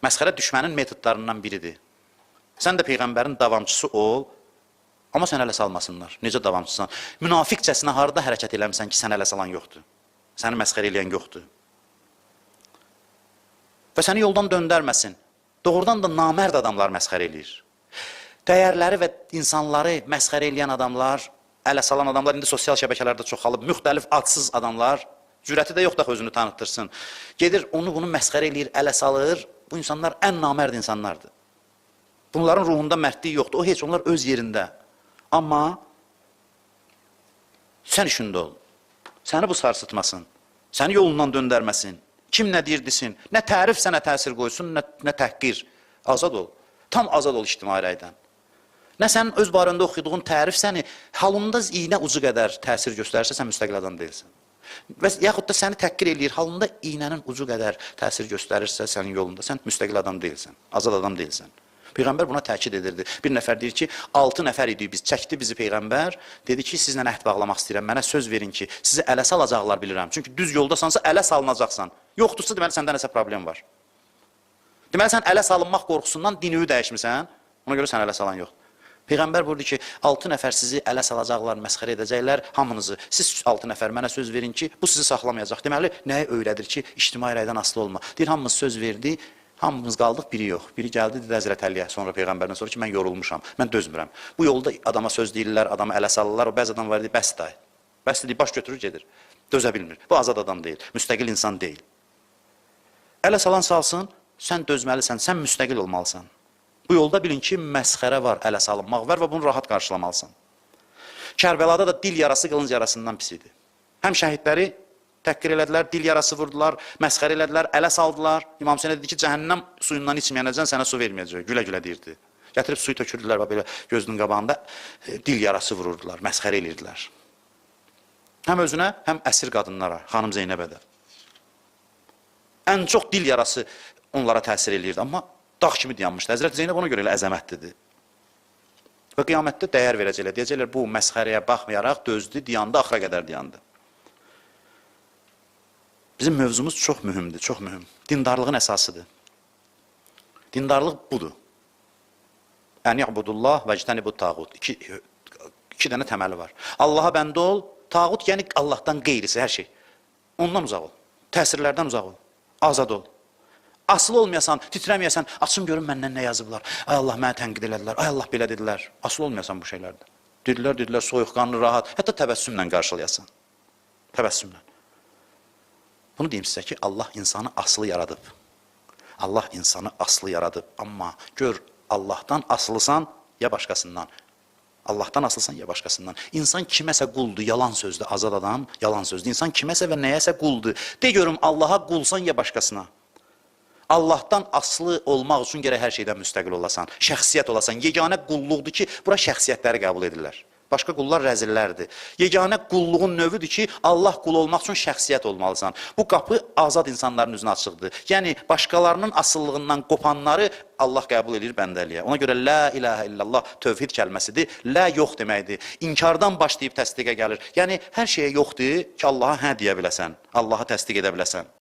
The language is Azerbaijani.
Məsxərə düşmənin metodlarından biridir. Sən də Peyğəmbərin davamçısı ol, amma sən ələ salmasınlar. Necə davamçısan? Münafiqcəsinə harada hərəkət eləmirsən ki, sən ələ salan yoxdur. Səni məsxərə eləyən yoxdur. Və səni yoldan döndərməsin. Doğrudan da namərd adamlar məsxərə eləyir. Dəyərləri və insanları məsxərə eləyən adamlar, ələ salan adamlar, indi sosial şəbəkələrdə çoxalıb, müxtəlif adsız adamlar, cürəti də yox da özünü tanıtdırsın. Gedir, onu məsxərə eləyir, ələ salır. Bu insanlar ən namərd insanlardır. Bunların ruhunda mərdlik yoxdur. O heç onlar öz yerində. Amma sən işində ol. Səni bu sarsıtmasın. Səni yolundan döndərməsin. Kim nə deyir desin. Nə tərif sənə təsir qoysun, nə təhqir. Azad ol. Tam azad ol ictimai rəydən. Nə sənin öz barəndə oxuduğun tərif səni halında iynə ucu qədər təsir göstərirsə, sən müstəqil adam deyilsən. Və yaxud da səni təhqir eləyir, halında iynənin ucu qədər təsir göstərirsə sənin yolunda, sən müstəqil adam deyilsən, azad adam deyilsən. Peyğəmbər buna təkid edirdi. Bir nəfər deyir ki, 6 nəfər idik biz, çəkdi bizi Peyğəmbər, dedi ki, sizlə əhd bağlamaq istəyirəm, mənə söz verin ki, sizi ələ salacaqlar bilirəm. Çünki düz yoldasansa ələ salınacaqsan. Yoxdursa, deməli, səndə nəsə problem var. Deməli, sən ələ salınmaq qorxusundan dinini dəyişmirsən, ona görə sən ələ salan yoxdur. Peyğəmbər buyurdu ki, 6 nəfər sizi ələ salacaqlar, məsxərə edəcəklər, hamınızı. Siz 6 nəfər mənə söz verin ki, bu sizi saxlamayacaq. Deməli, nəyə öyrədir ki, ictimai rəydən asılı olma. Deyir, hamımız söz verdi, hamımız qaldıq, biri yox. Biri gəldi, dedi Həzrət Əliyə, sonra Peyğəmbərdən sonra ki, mən yorulmuşam, mən dözmürəm. Bu yolda adama söz deyirlər, adamı ələ salırlar, o bəzi adam var, deyir, bəs day. Bəs deyir, baş götürür, gedir. Dözə bilmir. Bu azad adam deyil, müstəqil insan deyil. Ələ salan salsın, sən dözməlisən, sən müstəqil olmalısan. Bu yolda bilin ki, məsxərə var, ələ salınmaq var və bunu rahat qarşılamalısan. Kərbəlada da dil yarası qılınc yarasından pis idi. Həm şəhidləri təhqir elədilər, dil yarası vurdular, məsxərə elədilər, ələ saldılar. İmam Hüseyin dedi ki, cəhənnəm suyundan içməyənəcən sənə su verməyəcək, gülə-gülə deyirdi. Gətirib suyu tökürdülər, belə gözünün qabağında dil yarası vururdular, məsxərə eləyirdilər. Həm özünə, həm əsir qadınlara, xanım Zeynəbə də. Ən çox dil yarası onlara təsir eləyirdi, amma dağ kimi dayanmışdı. Həzrət Zeynəb ona görə elə əzəmətlidir. Və qiyamətdə dəyər verəcəklər. Deyəcəklər, bu məsxərəyə baxmayaraq dözdü, dayandı, axıra qədər dayandı. Bizim mövzumuz çox mühümdür, çox mühüm. Dindarlığın əsasıdır. Dindarlıq budur. Ən ya'budullah və ictənibu tağut. İki dənə təməli var. Allaha bəndə ol, tağut yəni Allahdan qeyrisi, hər şey. Ondan uzaq ol. Təsirlərdən uzaq ol. Azad ol. Asılı olmayasan, titrəməyəsən, açın görün məndən nə yazıblar. Ay Allah, mənə tənqid elədilər, ay Allah, belə dedilər. Asılı olmayasan bu şeylərdə. Dedilər, soyuqqanlı, rahat, hətta təbəssümlə qarşılayasan. Təbəssümlə. Bunu deyim sizə ki, Allah insanı asılı yaradıb. Allah insanı asılı yaradıb. Amma gör, Allahdan asılısan, ya başqasından. Allahdan asılsan, ya başqasından. İnsan kiməsə quldur, yalan sözdür, azad adam, yalan sözdür. İnsan kiməsə və nəyəsə quldur. De görüm, Allaha qulsan, ya başqasına. Allahdan asılı olmaq üçün gərək hər şeydən müstəqil olasan, şəxsiyyət olasan. Yeganə qulluqdur ki, bura şəxsiyyətləri qəbul edirlər. Başqa qullar rəzillərdir. Yeganə qulluğun növüdür ki, Allah qul olmaq üçün şəxsiyyət olmalısan. Bu qapı azad insanların üzünə açıqdır. Yəni, başqalarının asıllığından qopanları Allah qəbul edir bəndəliyə. Ona görə, la ilahə illallah tövhid kəlməsidir. La yox deməkdir. İnkardan başlayıb təsdiqə gəlir. Yəni, hər şeyə yoxdur ki, Allaha hə deyə biləsən, Allaha təsdiq edə biləsən.